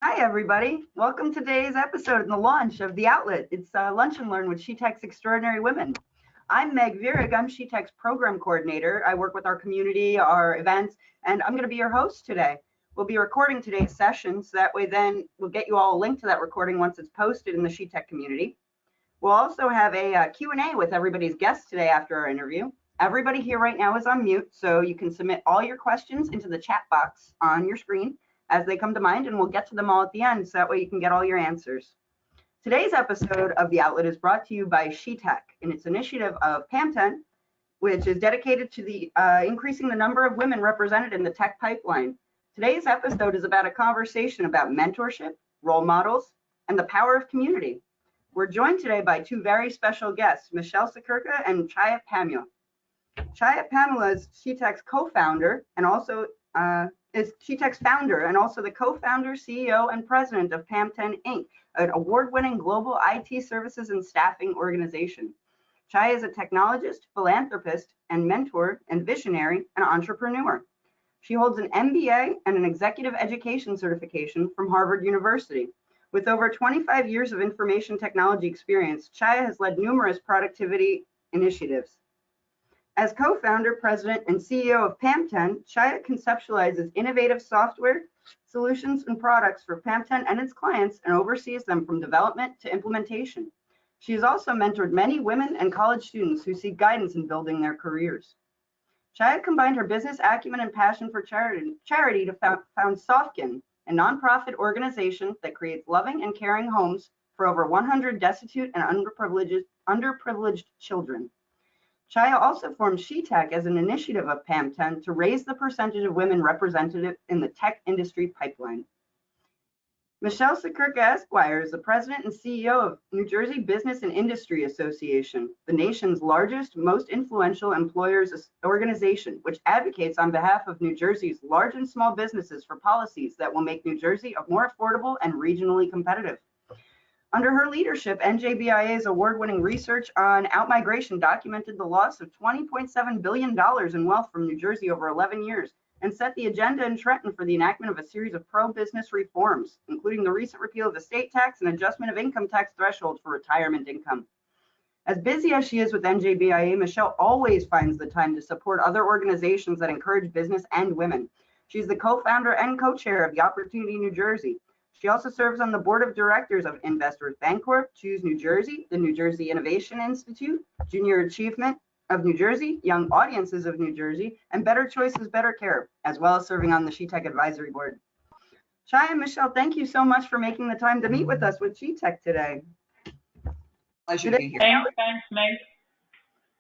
Hi, everybody. Welcome to today's episode and the launch of The Outlet. It's Lunch and Learn with SheTek's Extraordinary Women. I'm Meg Virag. I'm SheTek's program coordinator. I work with our community, our events, and I'm going to be your host today. We'll be recording today's session, so that way then we'll get you all a link to that recording once it's posted in the SheTek community. We'll also have a Q&A with everybody's guests today after our interview. Everybody here right now is on mute, so you can submit all your questions into the chat box on your screen as they come to mind, and we'll get to them all at the end, so that way you can get all your answers. Today's episode of The Outlet is brought to you by SheTek in its initiative of PamTen, which is dedicated to the increasing the number of women represented in the tech pipeline. Today's episode is about a conversation about mentorship, role models, and the power of community. We're joined today by two very special guests, Michele Siekerka and Chaya Pamula. Chaya Pamula is SheTek's co-founder and also is SheTek's founder and also the co-founder, CEO, and president of PamTen Inc., an award-winning global IT services and staffing organization. Chaya is a technologist, philanthropist, and mentor, and visionary, and entrepreneur. She holds an MBA and an executive education certification from Harvard University. With over 25 years of information technology experience, Chaya has led numerous productivity initiatives. As co-founder, president, and CEO of PamTen, Chaya conceptualizes innovative software, solutions, and products for PamTen and its clients and oversees them from development to implementation. She has also mentored many women and college students who seek guidance in building their careers. Chaya combined her business acumen and passion for charity to found Softkin, a nonprofit organization that creates loving and caring homes for over 100 destitute and underprivileged children. Chaya also formed SheTek as an initiative of PamTen to raise the percentage of women represented in the tech industry pipeline. Michele Siekerka Esquire is the president and CEO of New Jersey Business and Industry Association, the nation's largest, most influential employers organization, which advocates on behalf of New Jersey's large and small businesses for policies that will make New Jersey more affordable and regionally competitive. Under her leadership, NJBIA's award-winning research on outmigration documented the loss of $20.7 billion in wealth from New Jersey over 11 years and set the agenda in Trenton for the enactment of a series of pro-business reforms, including the recent repeal of estate tax and adjustment of income tax thresholds for retirement income. As busy as she is with NJBIA, Michele always finds the time to support other organizations that encourage business and women. She's the co-founder and co-chair of the Opportunity New Jersey. She also serves on the board of directors of Investors Bancorp, Choose New Jersey, the New Jersey Innovation Institute, Junior Achievement of New Jersey, Young Audiences of New Jersey, and Better Choices, Better Care, as well as serving on the SheTek Advisory Board. Chaya and Michele, thank you so much for making the time to meet with us with SheTek today. Pleasure to be here. Thanks, Meg.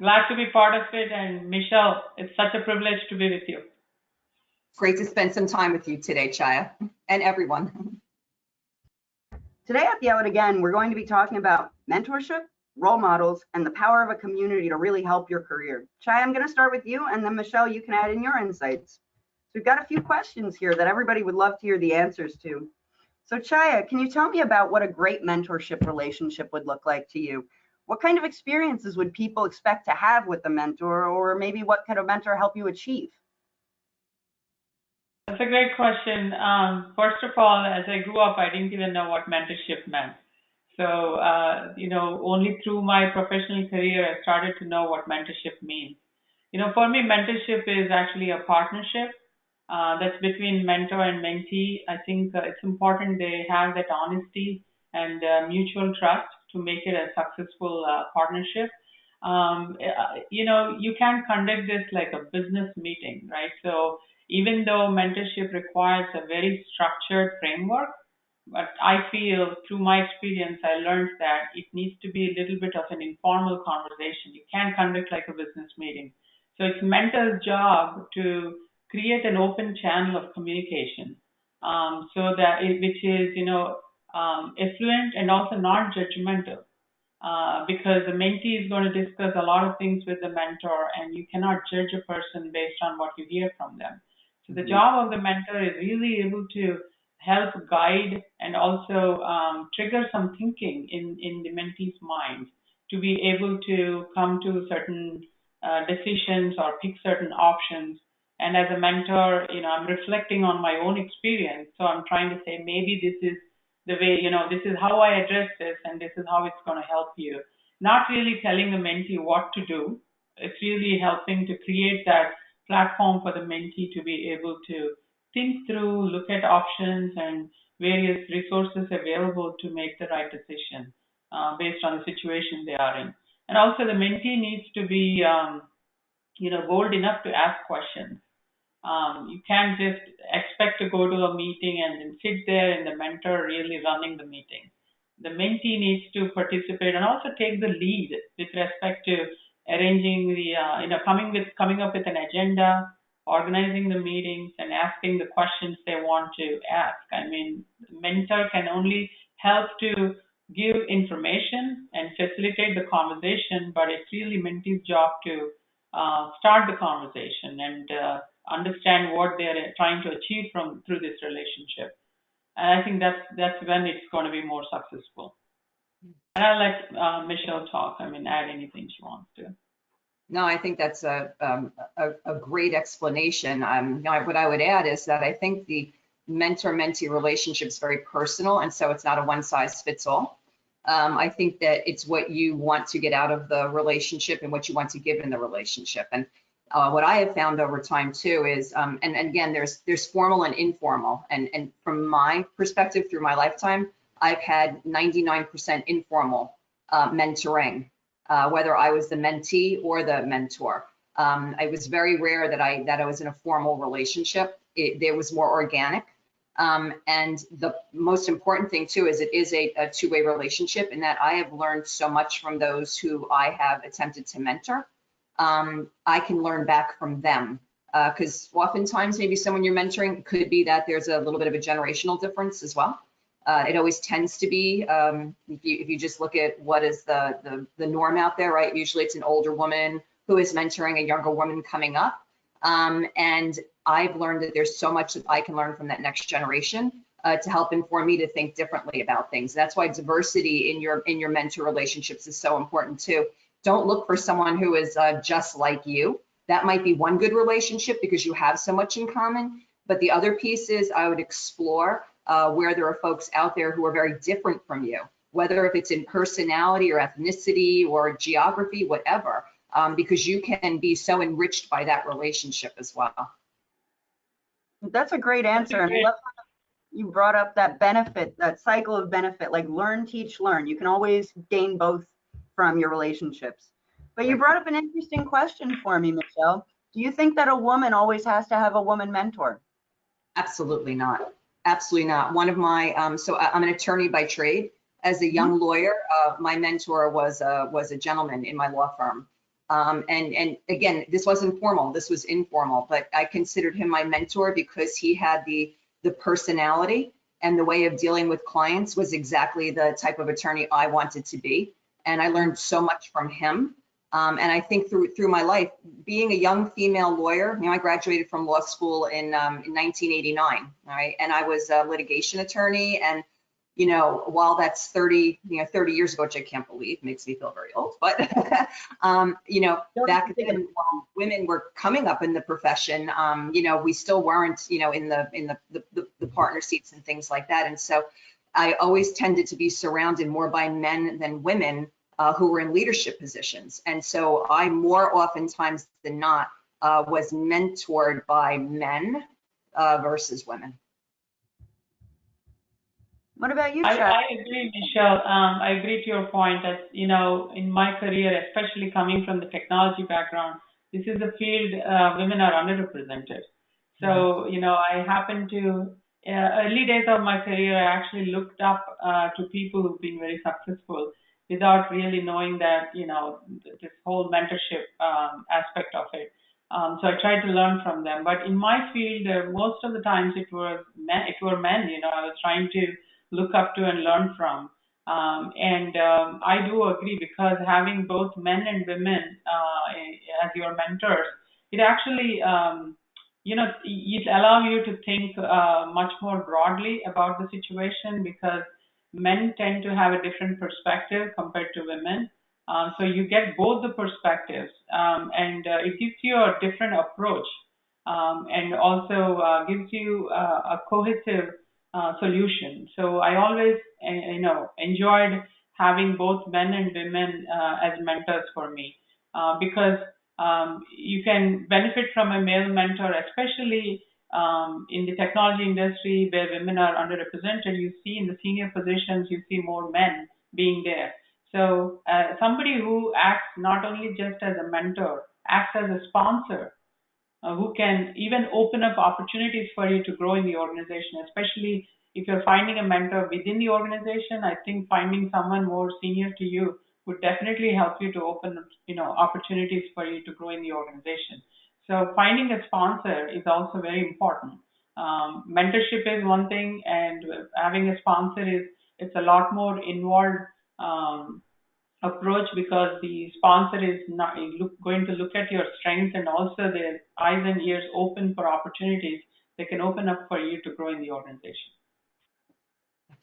Glad to be part of it. And Michele, it's such a privilege to be with you. Great to spend some time with you today, Chaya, and everyone. Today at The Outlet again, we're going to be talking about mentorship, role models, and the power of a community to really help your career. Chaya, I'm going to start with you, and then Michele, you can add in your insights. So we've got a few questions here that everybody would love to hear the answers to. So Chaya, can you tell me about what a great mentorship relationship would look like to you? What kind of experiences would people expect to have with a mentor, or maybe what could a mentor help you achieve? That's a great question. First of all, as I grew up, I didn't even know what mentorship meant. So, only through my professional career, I started to know what mentorship means. For me, mentorship is actually a partnership that's between mentor and mentee. I think it's important they have that honesty and mutual trust to make it a successful partnership. You can't conduct this like a business meeting, right? So even though mentorship requires a very structured framework, but I feel through my experience, I learned that it needs to be a little bit of an informal conversation. You can't conduct like a business meeting. So it's mentor's job to create an open channel of communication, which is, effluent and also non-judgmental. Because the mentee is going to discuss a lot of things with the mentor, and you cannot judge a person based on what you hear from them. So the job of the mentor is really able to help guide and also trigger some thinking in the mentee's mind to be able to come to certain decisions or pick certain options And as a mentor, I'm reflecting on my own experience. So I'm trying to say, maybe this is the way, this is how I address this, and this is how it's going to help you. Not really telling the mentee what to do. It's really helping to create that platform for the mentee to be able to think through, look at options and various resources available to make the right decision based on the situation they are in. And also the mentee needs to be, bold enough to ask questions. You can't just expect to go to a meeting and then sit there and the mentor really running the meeting. The mentee needs to participate and also take the lead with respect to arranging the, coming up with an agenda, organizing the meetings, and asking the questions they want to ask. I mean, the mentor can only help to give information and facilitate the conversation, but it's really mentee's job to start the conversation and understand what they're trying to achieve through this relationship. And I think that's when it's going to be more successful. And I'll let Michele talk. Add anything she wants to. No, I think that's a great explanation. What I would add is that I think the mentor-mentee relationship is very personal, and so it's not a one-size-fits-all. I think that it's what you want to get out of the relationship and what you want to give in the relationship. And what I have found over time too is, and again, there's formal and informal. And from my perspective, through my lifetime, I've had 99% informal mentoring, whether I was the mentee or the mentor. It was very rare that I was in a formal relationship. There was more organic. And the most important thing too is it is a two-way relationship, in that I have learned so much from those who I have attempted to mentor. I can learn back from them, because oftentimes maybe someone you're mentoring could be that there's a little bit of a generational difference as well. It always tends to be, if you just look at what is the norm out there, right? Usually it's an older woman who is mentoring a younger woman coming up. And I've learned that there's so much that I can learn from that next generation to help inform me to think differently about things. That's why diversity in your mentor relationships is so important too. Don't look for someone who is just like you. That might be one good relationship because you have so much in common. But the other piece is I would explore where there are folks out there who are very different from you, whether if it's in personality or ethnicity or geography, whatever, because you can be so enriched by that relationship as well. That's a great answer. And I love how you brought up that benefit, that cycle of benefit, like learn, teach, learn. You can always gain both from your relationships. But you brought up an interesting question for me, Michele. Do you think that a woman always has to have a woman mentor? Absolutely not. Absolutely not. One of my, so I'm an attorney by trade. As a young lawyer, my mentor was a gentleman in my law firm. And again, this wasn't formal, this was informal, but I considered him my mentor because he had the personality and the way of dealing with clients was exactly the type of attorney I wanted to be. And I learned so much from him. And I think through my life, being a young female lawyer, I graduated from law school in 1989, right? And I was a litigation attorney. And, while that's 30 years ago, which I can't believe, makes me feel very old, but, back then, while women were coming up in the profession, we still weren't, in the partner seats and things like that. And so I always tended to be surrounded more by men than women who were in leadership positions. And so I more oftentimes than not was mentored by men versus women. What about you, I Chaya? agree, Michele. I agree to your point that, in my career, especially coming from the technology background, this is a field women are underrepresented. So, I happen to, early days of my career, I actually looked up to people who've been very successful without really knowing that, this whole mentorship aspect of it. So I tried to learn from them. But in my field, most of the times it were men. I was trying to look up to and learn from. I do agree, because having both men and women as your mentors, it actually, it allows you to think much more broadly about the situation, because men tend to have a different perspective compared to women. So you get both the perspectives, and it gives you a different approach and also gives you a cohesive solution. So I always, enjoyed having both men and women as mentors for me because you can benefit from a male mentor, especially in the technology industry where women are underrepresented. You see in the senior positions, you see more men being there. So somebody who acts not only just as a mentor, acts as a sponsor, who can even open up opportunities for you to grow in the organization, especially if you're finding a mentor within the organization. I think finding someone more senior to you would definitely help you to open, opportunities for you to grow in the organization. So finding a sponsor is also very important. Mentorship is one thing, and having a sponsor it's a lot more involved approach, because the sponsor is not going to look at your strengths, and also their eyes and ears open for opportunities that can open up for you to grow in the organization.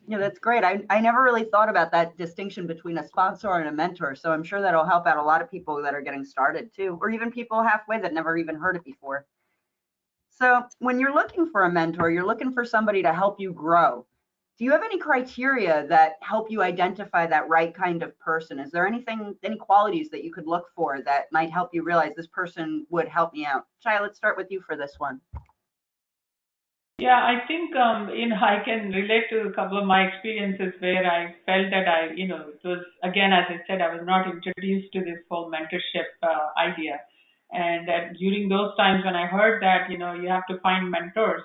Yeah, that's great. I never really thought about that distinction between a sponsor and a mentor. So I'm sure that'll help out a lot of people that are getting started too, or even people halfway that never even heard it before. So when you're looking for a mentor, you're looking for somebody to help you grow. Do you have any criteria that help you identify that right kind of person? Is there any qualities that you could look for that might help you realize this person would help me out? Chaya, let's start with you for this one. Yeah, I think I can relate to a couple of my experiences where I felt that it was, again, as I said, I was not introduced to this whole mentorship idea, and that during those times when I heard that you have to find mentors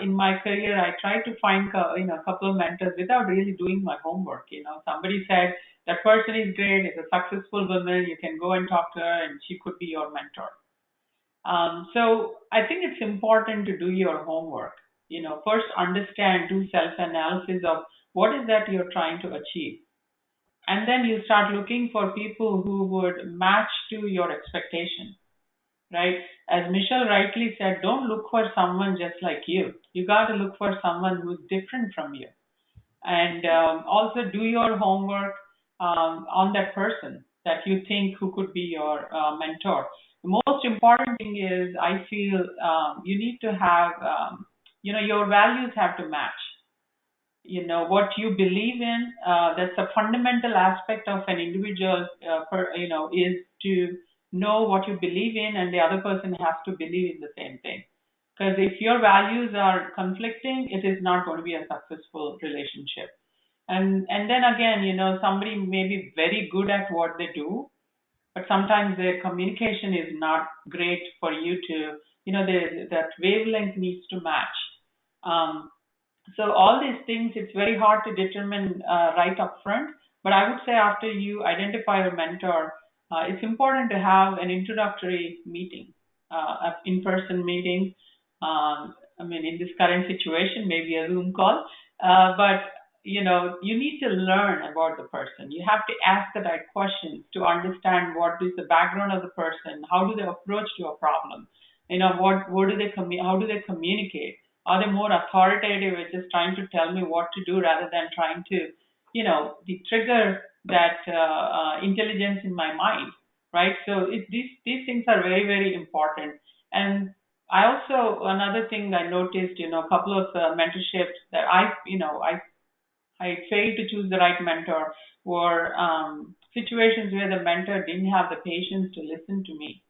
in my career, I tried to find a couple of mentors without really doing my homework. Somebody said that person is great, is a successful woman, you can go and talk to her, and she could be your mentor. So I think it's important to do your homework. First understand, do self-analysis of what is that you're trying to achieve. And then you start looking for people who would match to your expectation, right? As Michele rightly said, don't look for someone just like you. You got to look for someone who's different from you. And also do your homework on that person that you think who could be your mentor. The most important thing is, I feel you need to have, your values have to match. What you believe in, that's a fundamental aspect of an individual, is to know what you believe in, and the other person has to believe in the same thing. Because if your values are conflicting, it is not going to be a successful relationship. And then again, somebody may be very good at what they do, but sometimes their communication is not great for you to, that wavelength needs to match. So all these things, it's very hard to determine right up front. But I would say after you identify your mentor, it's important to have an introductory meeting, an in-person meeting. In this current situation, maybe a Zoom call. But you need to learn about the person. You have to ask the right questions to understand what is the background of the person. How do they approach to a problem? What do they how do they communicate? Are they more authoritative, with just trying to tell me what to do rather than trying to, trigger that intelligence in my mind, right? So these things are very, very important. And I also, another thing I noticed, a couple of mentorships that I failed to choose the right mentor were situations where the mentor didn't have the patience to listen to me.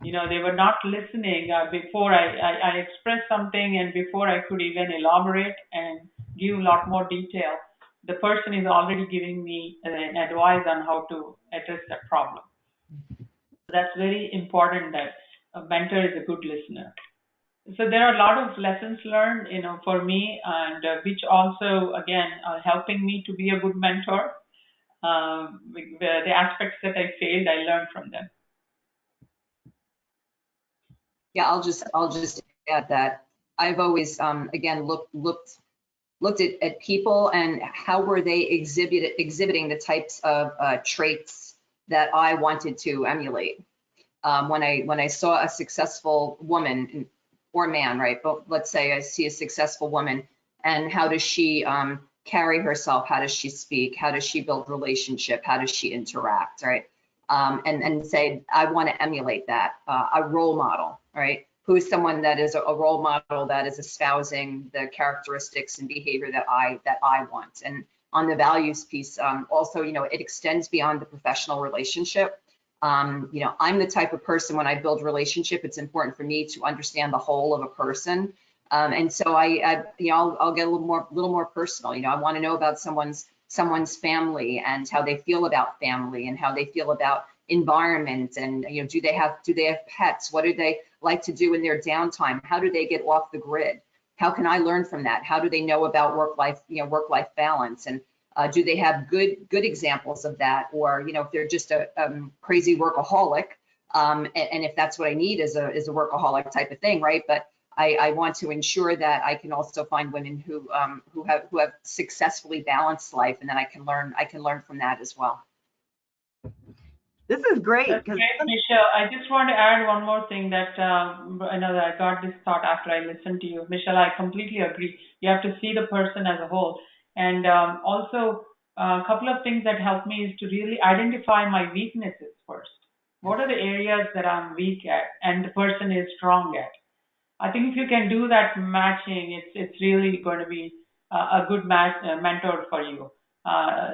They were not listening before I expressed something, and before I could even elaborate and give a lot more detail, the person is already giving me an advice on how to address that problem. That's very important, that a mentor is a good listener. So there are a lot of lessons learned, for me, and which also, again, are helping me to be a good mentor. The aspects that I failed, I learned from them. Yeah, I'll just add that I've always again looked at people and how were they exhibiting the types of traits that I wanted to emulate. When I saw a successful woman or man, right? But let's say I see a successful woman, and how does she carry herself? How does she speak? How does she build relationship? How does she interact, right? And say, I want to emulate that, a role model, right? who is someone that is a role model that is espousing the characteristics and behavior that I want. And on the values piece, also, it extends beyond the professional relationship. I'm the type of person, when I build relationship, it's important for me to understand the whole of a person. And so I'll get a little more personal. I want to know about someone's family and how they feel about family and how they feel about environment, and do they have pets? What do they like to do in their downtime? How do they get off the grid? How can I learn from that? How do they know about work-life balance? And do they have good examples of that? Or if they're just a crazy workaholic, and if that's what I need is a workaholic type of thing, right? But I want to ensure that I can also find women who have successfully balanced life, and then I can learn from that as well. This is great. That's great, Michele. I just want to add one more thing that I know that I got this thought after I listened to you. Michele, I completely agree. You have to see the person as a whole. And also, a couple of things that help me is to really identify my weaknesses first. What are the areas that I'm weak at and the person is strong at? I think if you can do that matching, it's really going to be a good mentor for you.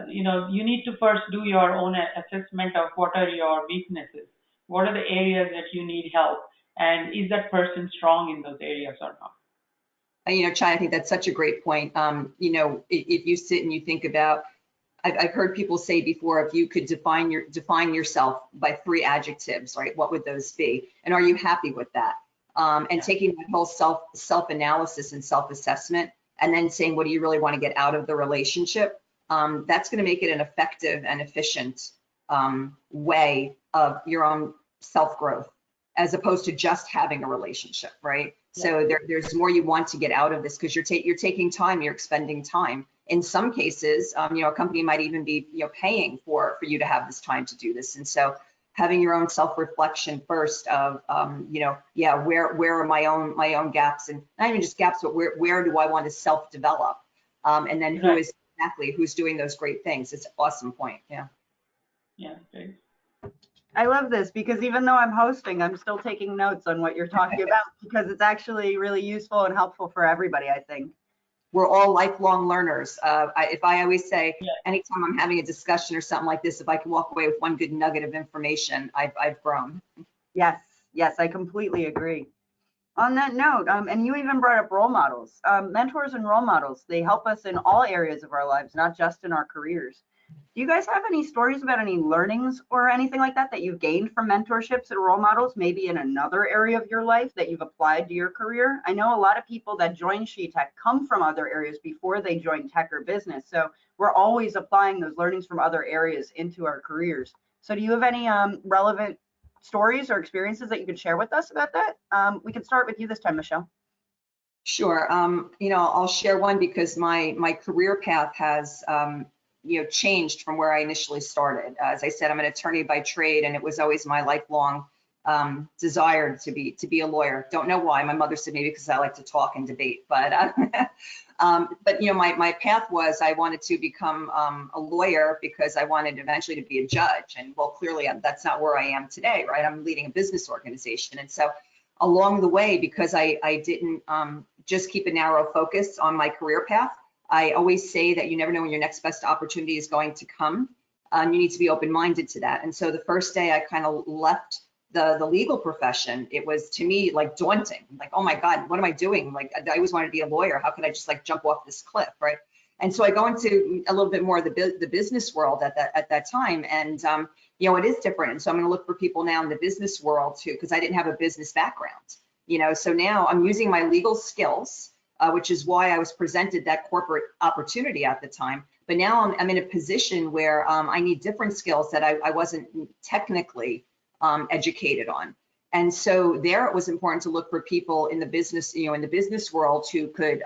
You need to first do your own assessment of what are your weaknesses, what are the areas that you need help, and is that person strong in those areas or not? Chaya, I think that's such a great point. If you sit and you think about, I've heard people say before, if you could define yourself by 3 adjectives, right? What would those be? And are you happy with that? And taking that whole self-analysis and self-assessment, and then saying, what do you really want to get out of the relationship? That's going to make it an effective and efficient way of your own self-growth, as opposed to just having a relationship, right? Yeah. So there's more you want to get out of this, because you're taking time, you're expending time. In some cases, a company might even be paying for you to have this time to do this. And so having your own self-reflection first of where are my own gaps, and not even just gaps, but where do I want to self-develop, and then who's doing those great things. It's an awesome point. Yeah, great. I love this, because even though I'm hosting, I'm still taking notes on what you're talking about, because it's actually really useful and helpful for everybody, I think. We're all lifelong learners. I always say, anytime I'm having a discussion or something like this, if I can walk away with one good nugget of information, I've grown. Yes, I completely agree. On that note, and you even brought up role models. Mentors and role models, they help us in all areas of our lives, not just in our careers. Do you guys have any stories about any learnings or anything like that you've gained from mentorships and role models, maybe in another area of your life that you've applied to your career? I know a lot of people that join SheTek come from other areas before they join tech or business. So we're always applying those learnings from other areas into our careers. So do you have any relevant stories or experiences that you could share with us about that? We can start with you this time, Michele. Sure. I'll share one, because my career path has changed from where I initially started. As I said, I'm an attorney by trade, and it was always my lifelong desire to be a lawyer. Don't know why. My mother said maybe because I like to talk and debate, but my path was, I wanted to become a lawyer because I wanted eventually to be a judge. And well, clearly that's not where I am today, right? I'm leading a business organization. And so along the way, because I didn't just keep a narrow focus on my career path, I always say that you never know when your next best opportunity is going to come. You need to be open-minded to that. And so the first day I kind of left the legal profession, it was, to me, like daunting. Like, oh my God, what am I doing? Like, I always wanted to be a lawyer. How could I just like jump off this cliff, right? And so I go into a little bit more of the business world at that time, and it is different. And so I'm going to look for people now in the business world too, because I didn't have a business background. So now I'm using my legal skills. Which is why I was presented that corporate opportunity at the time. But now I'm in a position where I need different skills that I wasn't technically educated on. And so there it was important to look for people in the business, in the business world who could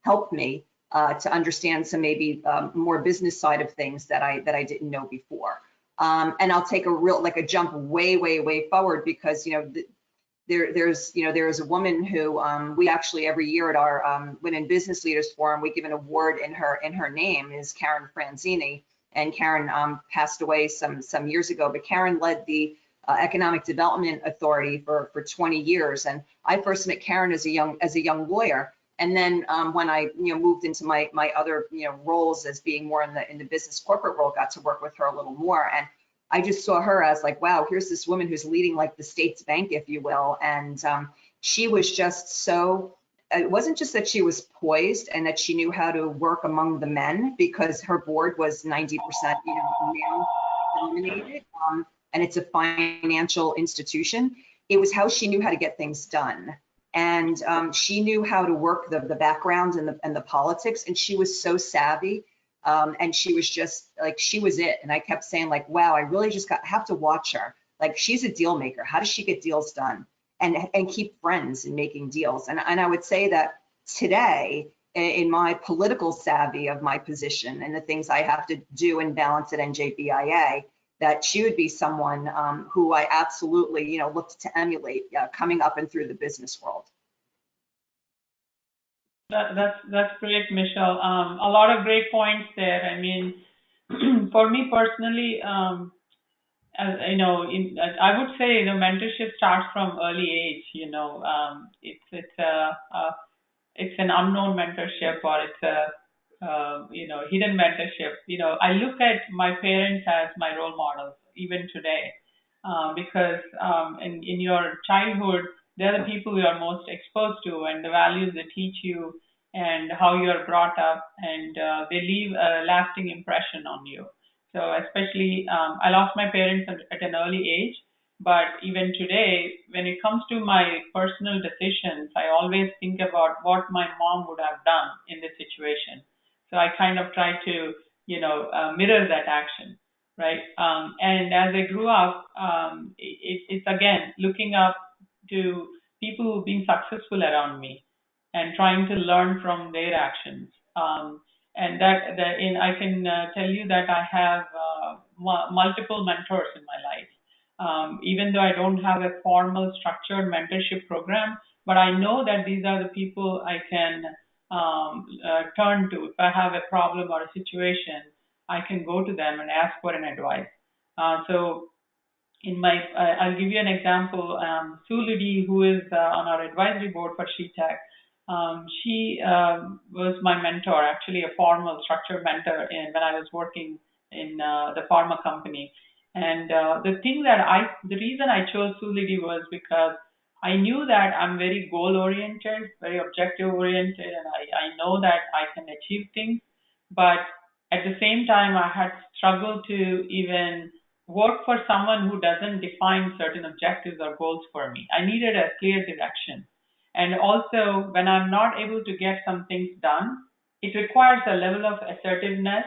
help me to understand some maybe more business side of things that I didn't know before. And I'll take a jump way forward, because there's a woman who we actually every year at our Women Business Leaders Forum, we give an award in her name, is Karen Francini, and Karen passed away some years ago. But Karen led the Economic Development Authority for 20 years. And I first met Karen as a young lawyer. And then when I moved into my other roles as being more in the business corporate role, got to work with her a little more. And I just saw her as like, wow, here's this woman who's leading like the state's bank, if you will. And she was just so, it wasn't just that she was poised and that she knew how to work among the men, because her board was 90% male dominated, and it's a financial institution. It was how she knew how to get things done. And she knew how to work the background and the politics, and she was so savvy. And she was just like, she was it. And I kept saying like, wow, I really just have to watch her. Like, she's a deal maker. How does she get deals done and keep friends and making deals? And I would say that today, in my political savvy of my position and the things I have to do and balance at NJBIA, that she would be someone who I absolutely, looked to emulate coming up and through the business world. That's great, Michele. A lot of great points there. I mean, for me personally, as I would say mentorship starts from early age. It's an unknown mentorship, or it's a hidden mentorship. I look at my parents as my role models even today, because in your childhood, they're the people you are most exposed to, and the values they teach you, and how you are brought up, and they leave a lasting impression on you. So especially, I lost my parents at an early age, but even today, when it comes to my personal decisions, I always think about what my mom would have done in this situation. So I kind of try to, mirror that action, right? And as I grew up, it's again looking up to people who've been successful around me and trying to learn from their actions. And I can tell you that I have multiple mentors in my life. Even though I don't have a formal structured mentorship program, but I know that these are the people I can turn to. If I have a problem or a situation, I can go to them and ask for an advice. So I'll give you an example. Sue Liddy, who is on our advisory board for SheTek, she was my mentor, actually a formal structured mentor when I was working in the pharma company. And the reason I chose Sue Liddy was because I knew that I'm very goal oriented, very objective oriented, and I know that I can achieve things. But at the same time, I had struggled to even work for someone who doesn't define certain objectives or goals for me. I needed a clear direction. And also, when I'm not able to get some things done, it requires a level of assertiveness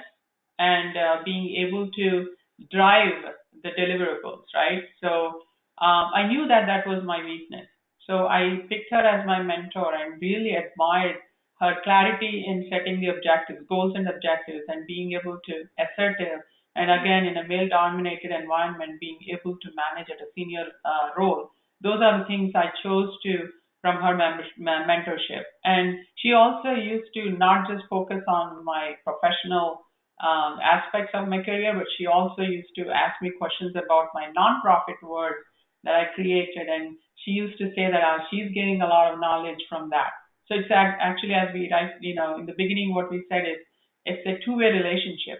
and being able to drive the deliverables, right? So I knew that that was my weakness. So I picked her as my mentor and really admired her clarity in setting the objectives, goals and objectives, and being able to assertive. And again, in a male-dominated environment, being able to manage at a senior role. Those are the things I chose from her mentorship. And she also used to not just focus on my professional aspects of my career, but she also used to ask me questions about my nonprofit work that I created. And she used to say that she's getting a lot of knowledge from that. So it's actually, as we write, in the beginning, what we said is it's a two-way relationship.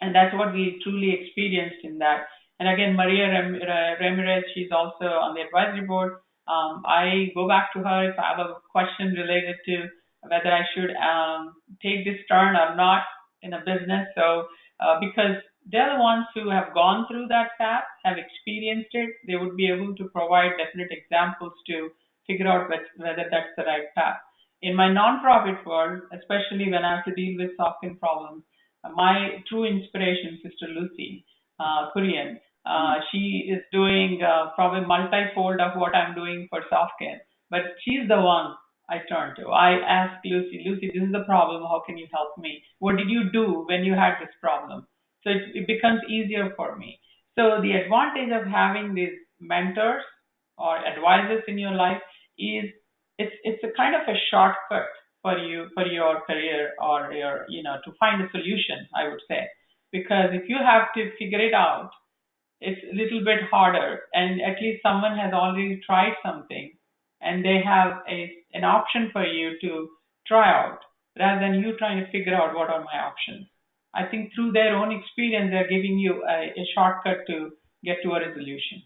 And that's what we truly experienced in that. And again, Maria Ramirez, she's also on the advisory board. I go back to her if I have a question related to whether I should take this turn or not in a business. So because they're the ones who have gone through that path, have experienced it, they would be able to provide definite examples to figure out whether that's the right path. In my nonprofit world, especially when I have to deal with soft skin problems, my true inspiration, Sister Lucy Korean, she is doing probably multi-fold of what I'm doing for soft skin, but she's the one I turn to. I ask Lucy, this is the problem. How can you help me? What did you do when you had this problem? So it becomes easier for me. So the advantage of having these mentors or advisors in your life is it's a kind of a shortcut for your career or to find a solution, I would say. Because if you have to figure it out, it's a little bit harder, and at least someone has already tried something and they have an option for you to try out rather than you trying to figure out what are my options. I think through their own experience, they're giving you a shortcut to get to a resolution.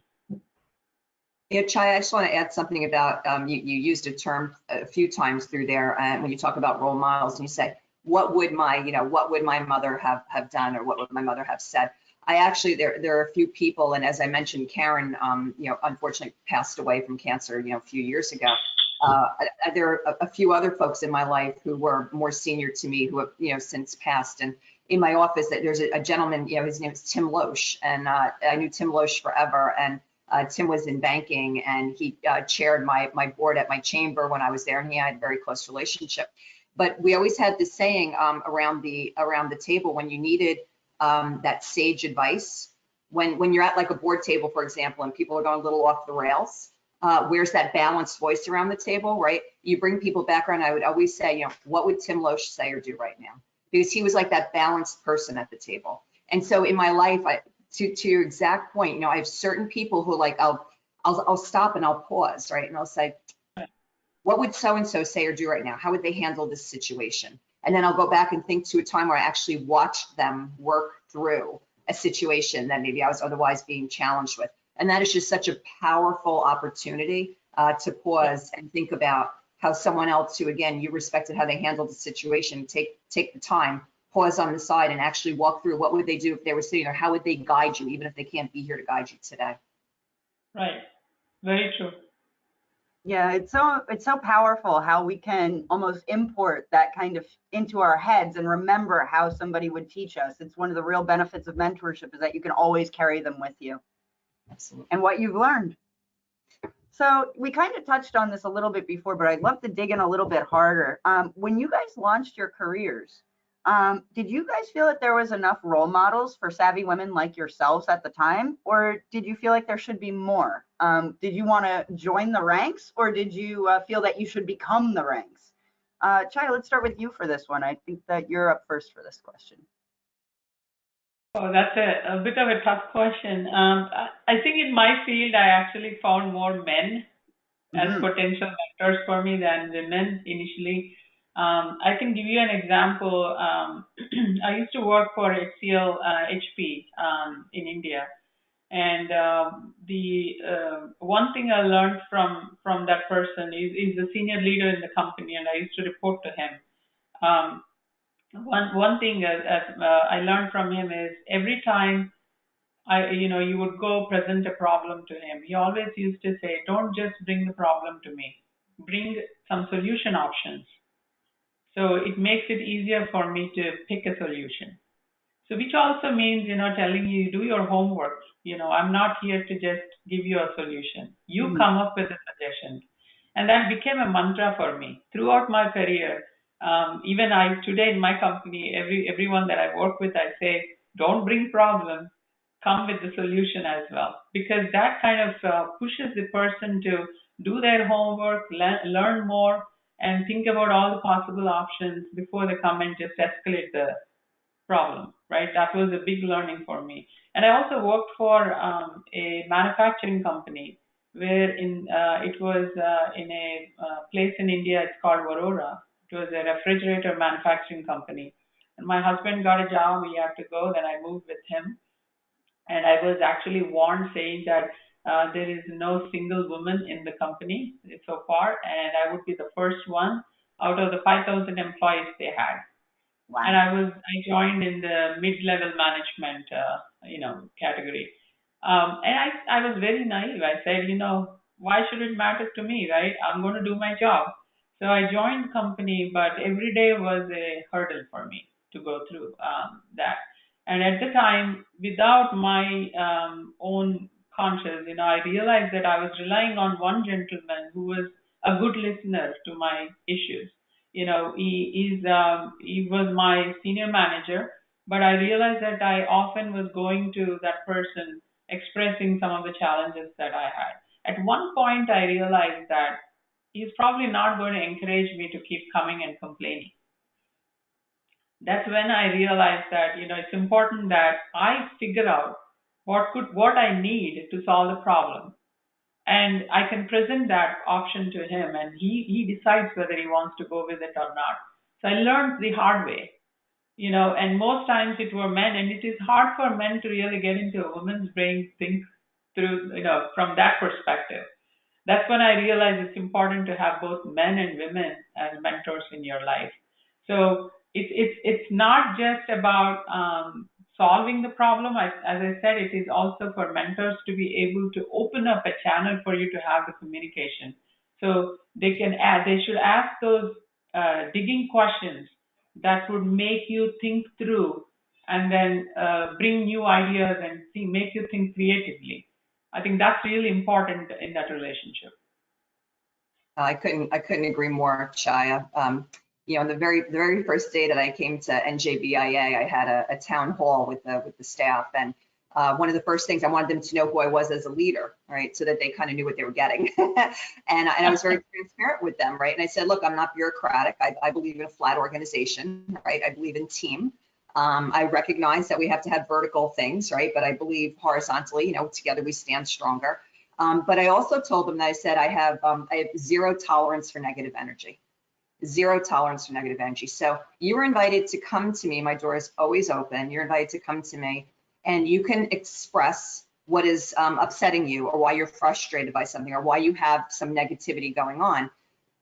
Yeah, Chaya, I just want to add something about, you used a term a few times through there when you talk about role models and you say, what would my mother have done, or what would my mother have said? I actually, there are a few people, and as I mentioned, Karen, unfortunately passed away from cancer, a few years ago. There are a few other folks in my life who were more senior to me who have, since passed. And in my office, there's a gentleman, his name is Tim Loesch, and I knew Tim Loesch forever. And Tim was in banking, and he chaired my board at my chamber when I was there, and he had a very close relationship. But we always had this saying around the table when you needed that sage advice, when you're at like a board table, for example, and people are going a little off the rails, where's that balanced voice around the table, right? You bring people back around. I would always say, what would Tim Loesch say or do right now? Because he was like that balanced person at the table. And so in my life, to your exact point, I have certain people who like, I'll stop and I'll pause, right? And I'll say, what would so-and-so say or do right now? How would they handle this situation? And then I'll go back and think to a time where I actually watched them work through a situation that maybe I was otherwise being challenged with. And that is just such a powerful opportunity to pause and think about how someone else who, again, you respected how they handled the situation, take the time, pause on the side and actually walk through what would they do if they were sitting there, how would they guide you, even if they can't be here to guide you today. Right, very true. Yeah, it's so powerful how we can almost import that kind of into our heads and remember how somebody would teach us. It's one of the real benefits of mentorship is that you can always carry them with you. Absolutely. And what you've learned. So we kind of touched on this a little bit before, but I'd love to dig in a little bit harder. When you guys launched your careers, did you guys feel that there was enough role models for savvy women like yourselves at the time, or did you feel like there should be more? Did you want to join the ranks, or did you feel that you should become the ranks? Chaya, let's start with you for this one. I think that you're up first for this question. Oh, that's a bit of a tough question. I think in my field, I actually found more men as potential mentors for me than women initially. I can give you an example. I used to work for HCL HP in India, and the one thing I learned from that person is the senior leader in the company, and I used to report to him. One thing I learned from him is every time you would go present a problem to him, he always used to say, don't just bring the problem to me, bring some solution options. So it makes it easier for me to pick a solution. So which also means, telling you do your homework. I'm not here to just give you a solution. You come up with a suggestion. And that became a mantra for me throughout my career. Even today in my company, everyone that I work with, I say, don't bring problems, come with the solution as well. Because that kind of pushes the person to do their homework, learn more, and think about all the possible options before they come and just escalate the problem, right? That was a big learning for me. And I also worked for a manufacturing company where it was in a place in India, it's called Aurora. It was a refrigerator manufacturing company. And my husband got a job, he had to go, then I moved with him. And I was actually warned saying that there is no single woman in the company so far, and I would be the first one out of the 5,000 employees they had. Wow. And I joined in the mid-level management, category. And I was very naive. I said, why should it matter to me, right? I'm going to do my job. So I joined the company, but every day was a hurdle for me to go through that. And at the time, without my own conscience, I realized that I was relying on one gentleman who was a good listener to my issues. He was my senior manager, but I realized that I often was going to that person expressing some of the challenges that I had. At one point, I realized that he's probably not going to encourage me to keep coming and complaining. That's when I realized that, it's important that I figure out what I need to solve the problem. And I can present that option to him, and he decides whether he wants to go with it or not. So I learned the hard way, and most times it were men, and it is hard for men to really get into a woman's brain, think through, from that perspective. That's when I realized it's important to have both men and women as mentors in your life. So it's not just about solving the problem. As I said, it is also for mentors to be able to open up a channel for you to have the communication. So they should ask those digging questions that would make you think through, and then bring new ideas and make you think creatively. I think that's really important in that relationship. I couldn't agree more, Chaya. The very first day that I came to NJBIA, I had a town hall with the staff, and one of the first things I wanted them to know who I was as a leader, right, so that they kind of knew what they were getting. and I was very transparent with them, right. And I said, look, I'm not bureaucratic. I believe in a flat organization, right. I believe in team. I recognize that we have to have vertical things, right, but I believe horizontally, together we stand stronger. But I also told them that I said I have zero tolerance for negative energy. Zero tolerance for negative energy. So you were invited to come to me. My door is always open. You're invited to come to me, and you can express what is upsetting you, or why you're frustrated by something, or why you have some negativity going on.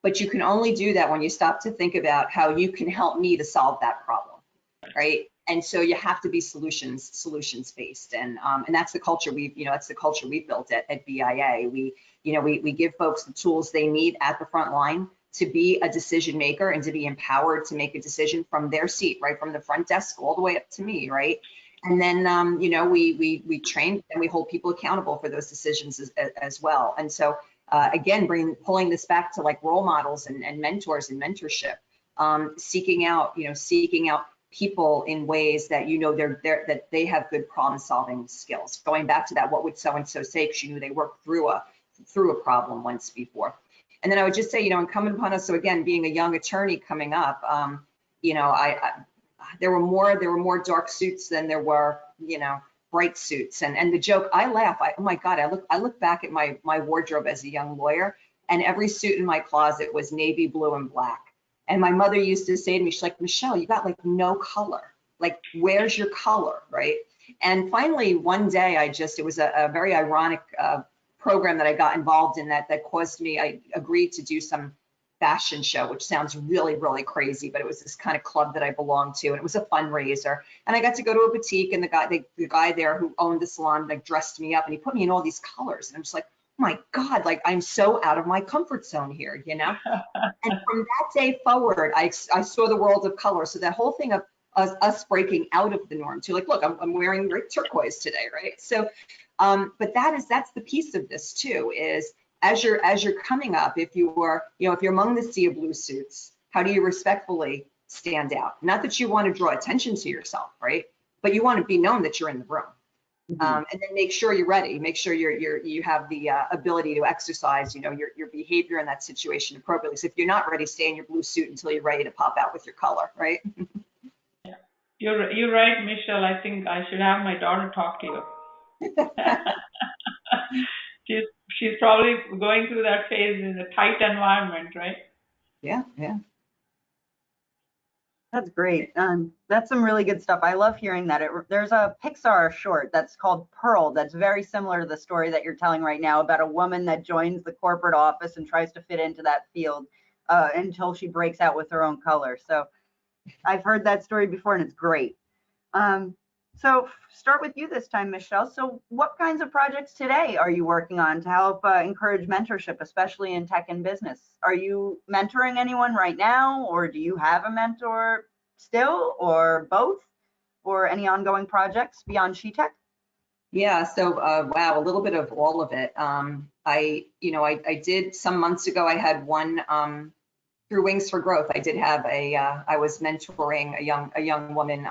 But you can only do that when you stop to think about how you can help me to solve that problem, right? And so you have to be solutions based, and that's the culture we've built at BIA. We give folks the tools they need at the front line to be a decision maker and to be empowered to make a decision from their seat, right, from the front desk all the way up to me, right? And then we train and we hold people accountable for those decisions as well. And so again, pulling this back to like role models and mentors and mentorship, seeking out people in ways that that they have good problem solving skills. Going back to that, what would so and so say? Because you knew they worked through a problem once before. And then I would just say, incumbent upon us. So again, being a young attorney coming up, there were more dark suits than there were bright suits. And the joke, I laugh. Oh my God, I look back at my wardrobe as a young lawyer, and every suit in my closet was navy blue and black. And my mother used to say to me, she's like, Michelle, you got like no color. Like, where's your color, right? And finally, one day, it was a very ironic program that I got involved in that caused me, I agreed to do some fashion show, which sounds really, really crazy, but it was this kind of club that I belonged to, and it was a fundraiser. And I got to go to a boutique, and the guy there who owned the salon like dressed me up, and he put me in all these colors. And I'm just like, oh my God, like I'm so out of my comfort zone here, And from that day forward, I saw the world of color. So that whole thing of us breaking out of the norm to like, look, I'm wearing turquoise today, right? So, but that's the piece of this too, is as you're coming up, if you're among the sea of blue suits, how do you respectfully stand out? Not that you want to draw attention to yourself, right? But you want to be known that you're in the room. And then make sure you're ready. Make sure you have the ability to exercise, your behavior in that situation appropriately. So if you're not ready, stay in your blue suit until you're ready to pop out with your color, right? Yeah. You're right, Michelle. I think I should have my daughter talk to you. She's probably going through that phase in a tight environment, right? Yeah. That's great. That's some really good stuff. I love hearing that. There's a Pixar short that's called Pearl that's very similar to the story that you're telling right now about a woman that joins the corporate office and tries to fit into that field until she breaks out with her own color. So I've heard that story before, and it's great. So start with you this time, Michele. So what kinds of projects today are you working on to help encourage mentorship, especially in tech and business? Are you mentoring anyone right now, or do you have a mentor still, or both, or any ongoing projects beyond SheTek? Yeah, so wow, a little bit of all of it. I did some months ago, I had one through Wings for Growth. I was mentoring a young woman,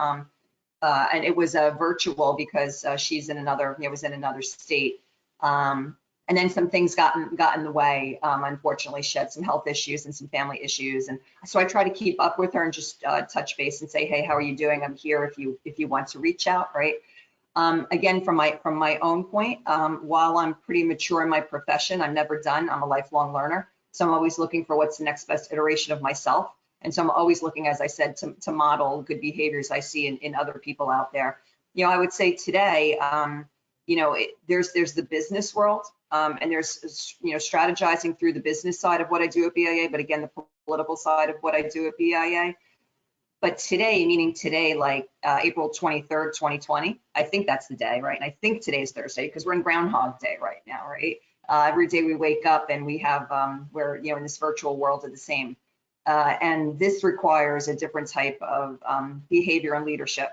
and it was virtual because she's in another state. And then some things got in the way. Unfortunately, she had some health issues and some family issues, and so I try to keep up with her and just touch base and say, hey, how are you doing? I'm here if you want to reach out, right? Again, from my own point, while I'm pretty mature in my profession, I'm never done. I'm a lifelong learner. So I'm always looking for what's the next best iteration of myself. And so I'm always looking, as I said, to model good behaviors I see in other people out there. I would say today, there's the business world, and there's, strategizing through the business side of what I do at BIA, but again, the political side of what I do at BIA. But today, meaning today, like April 23rd, 2020, I think that's the day, right? And I think today's Thursday because we're in Groundhog Day right now, right? Every day we wake up and we have, we're, in this virtual world are the same. And this requires a different type of behavior and leadership,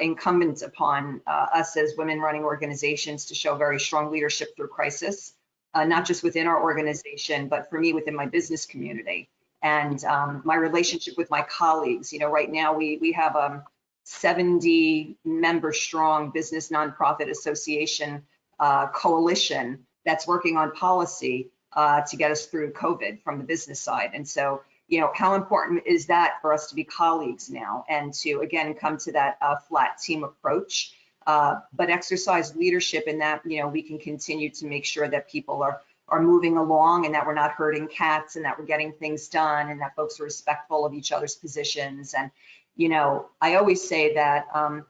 incumbent upon us as women running organizations to show very strong leadership through crisis, not just within our organization, but for me within my business community. And my relationship with my colleagues, right now we have a 70 member strong business nonprofit association coalition that's working on policy to get us through COVID from the business side. And so, how important is that for us to be colleagues now and to, again, come to that flat team approach, but exercise leadership in that, we can continue to make sure that people are moving along and that we're not herding cats and that we're getting things done and that folks are respectful of each other's positions. And, I always say that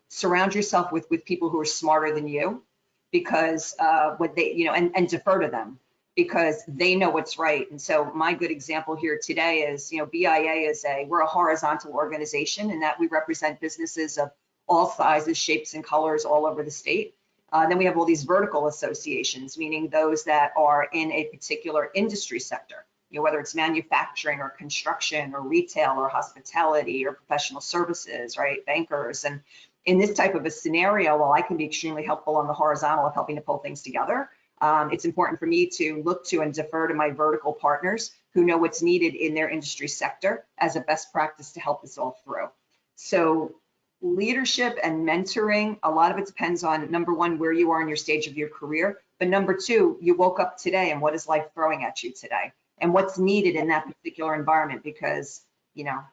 surround yourself with people who are smarter than you because what they, and defer to them because they know what's right. And so my good example here today is, BIA we're a horizontal organization in that we represent businesses of all sizes, shapes, and colors all over the state. Then we have all these vertical associations, meaning those that are in a particular industry sector, whether it's manufacturing or construction or retail or hospitality or professional services, right, bankers. And in this type of a scenario, while I can be extremely helpful on the horizontal of helping to pull things together, it's important for me to look to and defer to my vertical partners who know what's needed in their industry sector as a best practice to help us all through. So leadership and mentoring, a lot of it depends on, number one, where you are in your stage of your career, but number two, you woke up today and what is life throwing at you today and what's needed in that particular environment, because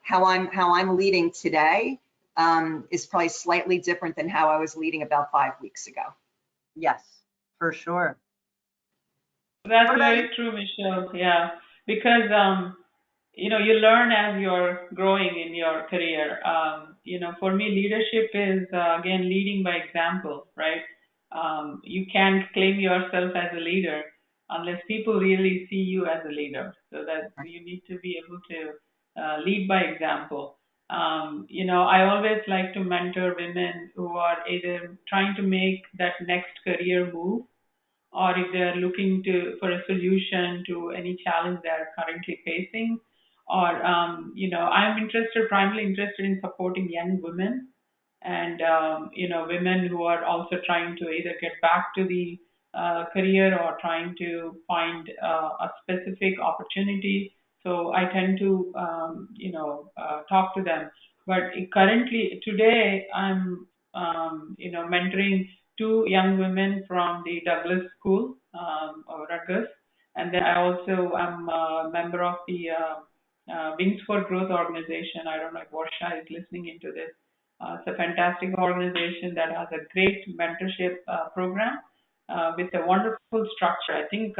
how I'm leading today is probably slightly different than how I was leading about 5 weeks ago. Yes, for sure. That's very true, Michelle. Yeah, because you learn as you're growing in your career. For me, leadership is again leading by example, right? You can't claim yourself as a leader unless people really see you as a leader. So that you need to be able to lead by example. I always like to mentor women who are either trying to make that next career move or if they're looking for a solution to any challenge they're currently facing, or I'm primarily interested in supporting young women and women who are also trying to either get back to the career or trying to find a specific opportunity. So I tend to talk to them. But currently today I'm mentoring two young women from the Douglas School, or Rutgers, and then I also am a member of the Wings for Growth organization. I don't know if Varsha is listening into this. It's a fantastic organization that has a great mentorship program with a wonderful structure. I think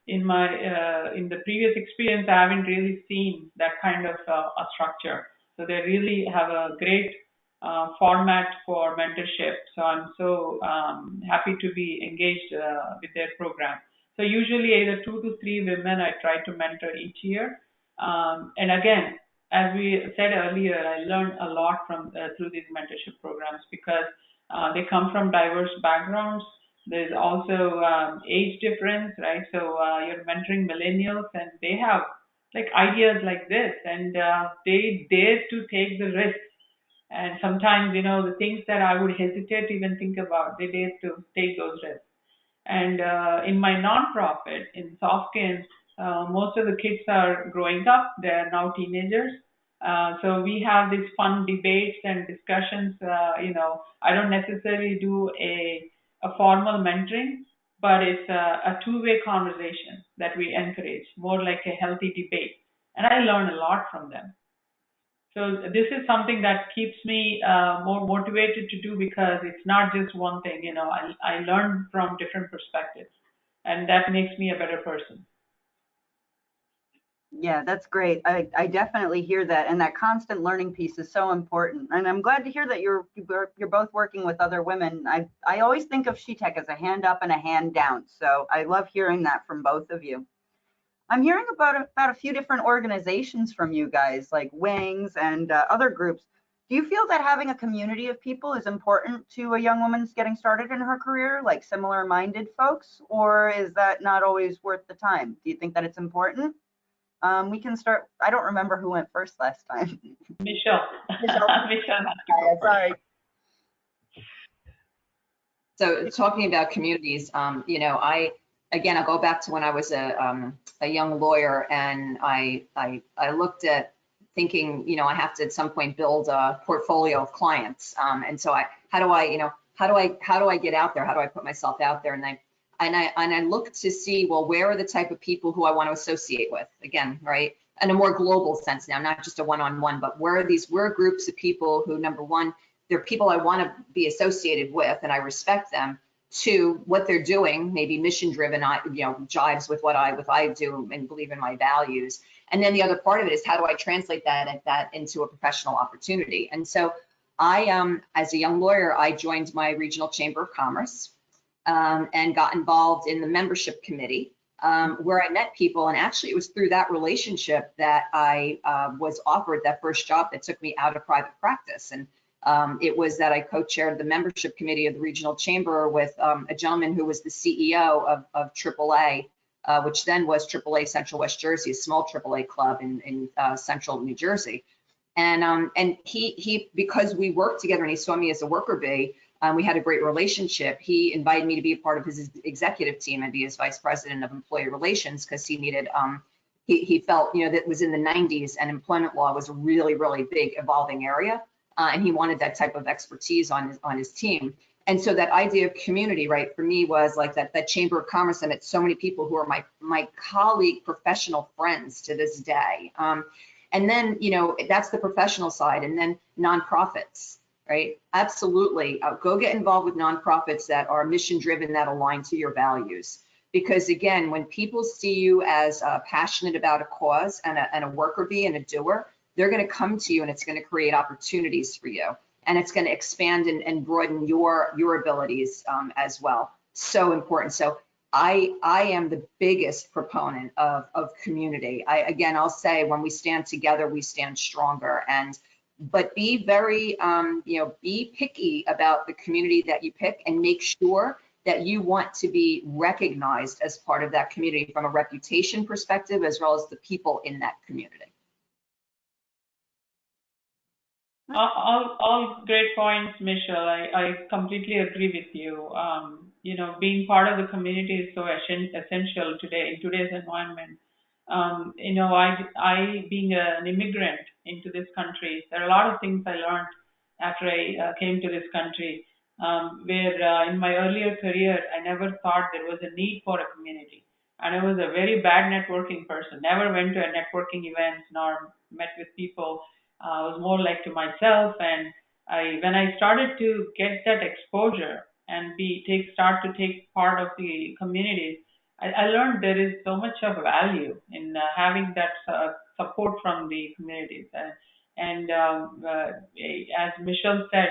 in the previous experience, I haven't really seen that kind of a structure. So they really have a great format for mentorship. So I'm so happy to be engaged with their program. So usually either 2 to 3 women I try to mentor each year. And again, as we said earlier, I learned a lot from through these mentorship programs because they come from diverse backgrounds. There's also age difference, right? So you're mentoring millennials and they have like ideas like this and they dare to take the risk. And sometimes, the things that I would hesitate to even think about, they dare to take those risks. And in my nonprofit, in Sofkin, most of the kids are growing up. They're now teenagers. So we have these fun debates and discussions. I don't necessarily do a formal mentoring, but it's a two-way conversation that we encourage, more like a healthy debate. And I learn a lot from them. So this is something that keeps me more motivated to do, because it's not just one thing. You know, I learn from different perspectives, and that makes me a better person. Yeah, that's great. I definitely hear that, and that constant learning piece is so important. And I'm glad to hear that you're both working with other women. I always think of SheTek as a hand up and a hand down. So I love hearing that from both of you. I'm hearing about a few different organizations from you guys, like Wings and other groups. Do you feel that having a community of people is important to a young woman's getting started in her career, like similar-minded folks, or is that not always worth the time? Do you think that it's important? We can start. I don't remember who went first last time. Michele. Michele. Michele has to go first. Sorry. So talking about communities, you know, I'll go back to when I was a young lawyer, and I looked at thinking, you know, I have to at some point build a portfolio of clients. And so how do I get out there? How do I put myself out there? And I looked to see, well, where are the type of people who I want to associate with? Again, right? In a more global sense now, not just a one-on-one, but where are groups of people who, number one, they're people I want to be associated with and I respect them. Two, what they're doing, maybe mission driven, you know, jives with what I do and believe in my values. And then the other part of it is, how do I translate that into a professional opportunity? And so as a young lawyer, I joined my regional chamber of commerce and got involved in the membership committee, where I met people. And actually it was through that relationship that I was offered that first job that took me out of private practice. And it was that I co-chaired the membership committee of the regional chamber with a gentleman who was the CEO of AAA, which then was AAA Central West Jersey, a small AAA club in central New Jersey. And he because we worked together and he saw me as a worker bee, we had a great relationship. He invited me to be a part of his executive team and be his vice president of employee relations, because he needed, he felt, you know, that was in the 90s and employment law was a really, really big evolving area. And he wanted that type of expertise on his team. And so that idea of community, right, for me was like that Chamber of Commerce. I met so many people who are my colleague, professional friends to this day. And then, you know, that's the professional side. And then nonprofits, right? Absolutely. Go get involved with nonprofits that are mission driven, that align to your values. Because again, when people see you as passionate about a cause and a worker bee and a doer, they're going to come to you, and it's going to create opportunities for you, and it's going to expand and broaden your abilities as well. So important. So I am the biggest proponent of community. I'll say, when we stand together, we stand stronger. But be very, you know, be picky about the community that you pick, and make sure that you want to be recognized as part of that community from a reputation perspective, as well as the people in that community. All great points, Michele. I completely agree with you. You know, being part of the community is so essential today in today's environment. You know, I being an immigrant into this country, there are a lot of things I learned after I came to this country, where in my earlier career, I never thought there was a need for a community. And I was a very bad networking person, never went to a networking event nor met with people. I was more like to myself, and when I started to get that exposure and start to take part of the communities, I learned there is so much of value in having that support from the communities. As Michele said,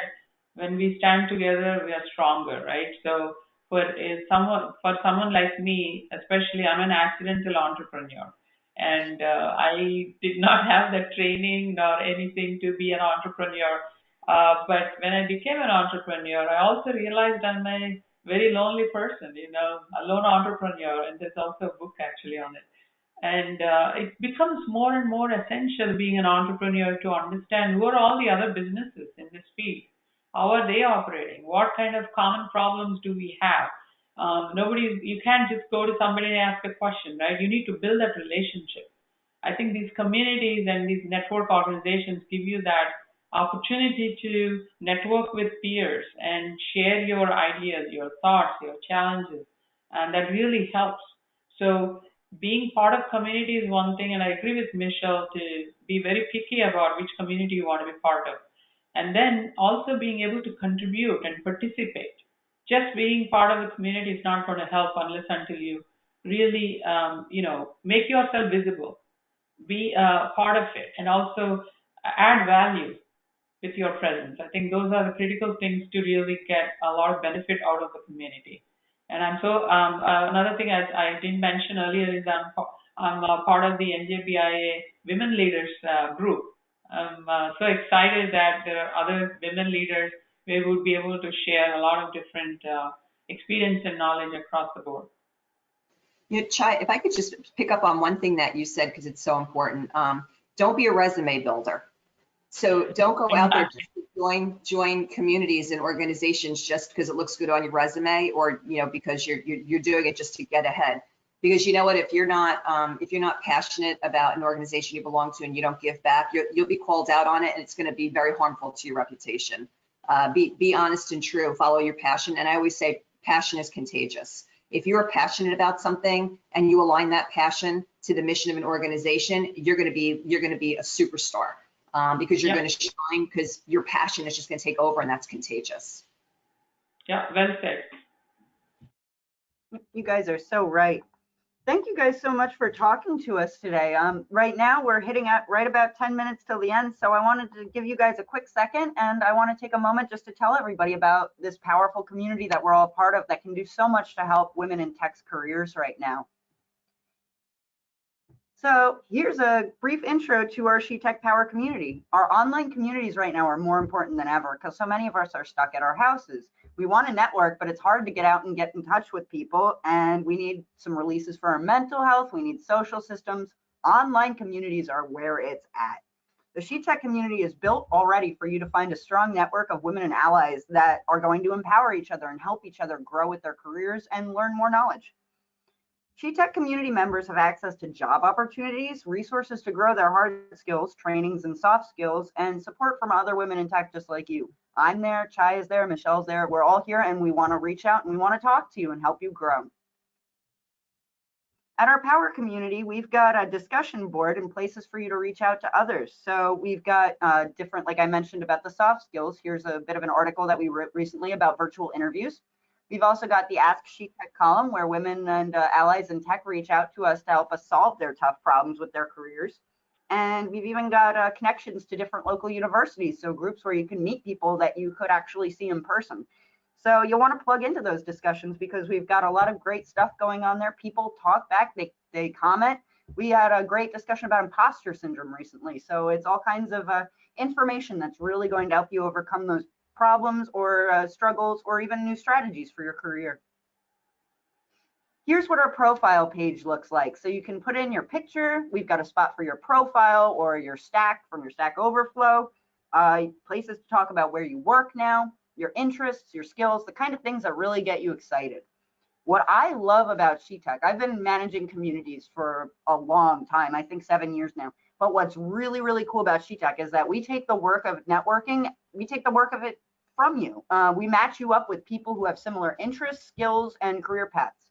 when we stand together, we are stronger, right? So for someone like me, especially, I'm an accidental entrepreneur. And I did not have the training nor anything to be an entrepreneur. But when I became an entrepreneur, I also realized I'm a very lonely person, you know, a lone entrepreneur. And there's also a book actually on it. And it becomes more and more essential, being an entrepreneur, to understand who are all the other businesses in this field. How are they operating? What kind of common problems do we have? You can't just go to somebody and ask a question, right? You need to build that relationship. I think these communities and these network organizations give you that opportunity to network with peers and share your ideas, your thoughts, your challenges, and that really helps. So being part of community is one thing, and I agree with Michele to be very picky about which community you want to be part of. And then also being able to contribute and participate. Just being part of the community is not going to help unless until you really, make yourself visible, be part of it, and also add value with your presence. I think those are the critical things to really get a lot of benefit out of the community. And I'm so another thing as I didn't mention earlier is I'm part of the NJBIA Women Leaders group. I'm so excited that there are other women leaders where we would be able to share a lot of different experience and knowledge across the board. Chaya, if I could just pick up on one thing that you said, because it's so important. Don't be a resume builder. So don't go out there to join communities and organizations just because it looks good on your resume, or because you're doing it just to get ahead. Because you know what, if you're not passionate about an organization you belong to and you don't give back, you'll be called out on it, and it's going to be very harmful to your reputation. Be honest and true. Follow your passion, and I always say passion is contagious. If you're passionate about something and you align that passion to the mission of an organization, you're going to be a superstar. Because you're going to shine, because your passion is just going to take over, and that's contagious. Yeah, well said. You guys are so right. Thank you guys so much for talking to us today. Right now we're hitting at right about 10 minutes till the end, so I wanted to give you guys a quick second, and I want to take a moment just to tell everybody about this powerful community that we're all part of that can do so much to help women in tech careers right now. So here's a brief intro to our SheTek Power community. Our online communities right now are more important than ever because so many of us are stuck at our houses. We want to network, but it's hard to get out and get in touch with people, and we need some releases for our mental health. We need social systems. Online communities are where it's at. The SheTek community is built already for you to find a strong network of women and allies that are going to empower each other and help each other grow with their careers and learn more knowledge. SheTek community members have access to job opportunities, resources to grow their hard skills, trainings and soft skills, and support from other women in tech just like you. I'm there, Chaya's there, Michele's there. We're all here, and we want to reach out and we want to talk to you and help you grow. At our Power community, we've got a discussion board and places for you to reach out to others. So we've got different, like I mentioned about the soft skills. Here's a bit of an article that we wrote recently about virtual interviews. We've also got the Ask SheTek column where women and allies in tech reach out to us to help us solve their tough problems with their careers. And we've even got connections to different local universities, so groups where you can meet people that you could actually see in person. So you'll want to plug into those discussions because we've got a lot of great stuff going on there. People talk back, they comment. We had a great discussion about imposter syndrome recently. So it's all kinds of information that's really going to help you overcome those problems or struggles or even new strategies for your career. Here's what our profile page looks like. So you can put in your picture. We've got a spot for your profile or your stack from your Stack Overflow, places to talk about where you work now, your interests, your skills, the kind of things that really get you excited. What I love about SheTek, I've been managing communities for a long time, I think 7 years now. But what's really, really cool about SheTek is that we take the work of networking, we take the work of it from you. We match you up with people who have similar interests, skills, and career paths.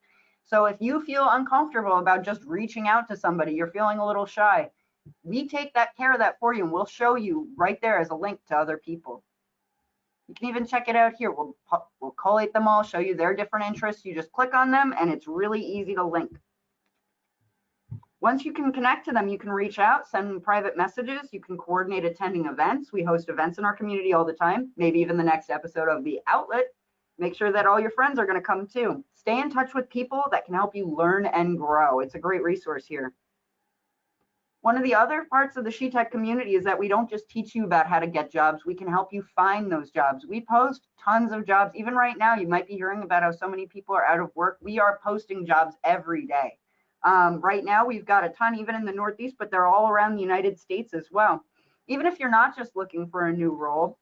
So if you feel uncomfortable about just reaching out to somebody, you're feeling a little shy, we take care of that for you, and we'll show you right there as a link to other people. You can even check it out here. We'll collate them all, show you their different interests. You just click on them, and it's really easy to link. Once you can connect to them, you can reach out, send private messages. You can coordinate attending events. We host events in our community all the time, maybe even the next episode of The Outlet. Make sure that all your friends are going to come too. Stay in touch with people that can help you learn and grow. It's a great resource here. One of the other parts of the SheTek community is that we don't just teach you about how to get jobs. We can help you find those jobs. We post tons of jobs. Even right now, you might be hearing about how so many people are out of work. We are posting jobs every day. Right now, we've got a ton, even in the Northeast, but they're all around the United States as well. Even if you're not just looking for a new role,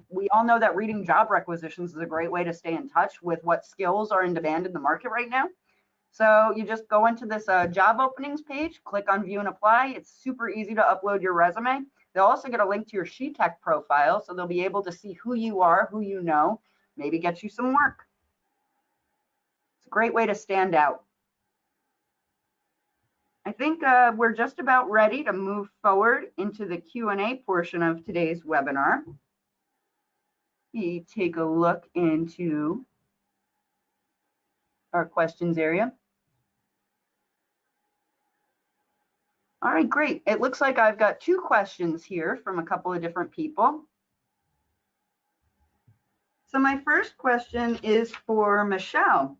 we all know that reading job requisitions is a great way to stay in touch with what skills are in demand in the market right now. So you just go into this job openings page, click on view and apply. It's super easy to upload your resume. They'll also get a link to your SheTek profile, so they'll be able to see who you are, who you know, maybe get you some work. It's a great way to stand out. I think we're just about ready to move forward into the Q&A portion of today's webinar. We take a look into our questions area. All right, great. It looks like I've got 2 questions here from a couple of different people. So my first question is for Michele.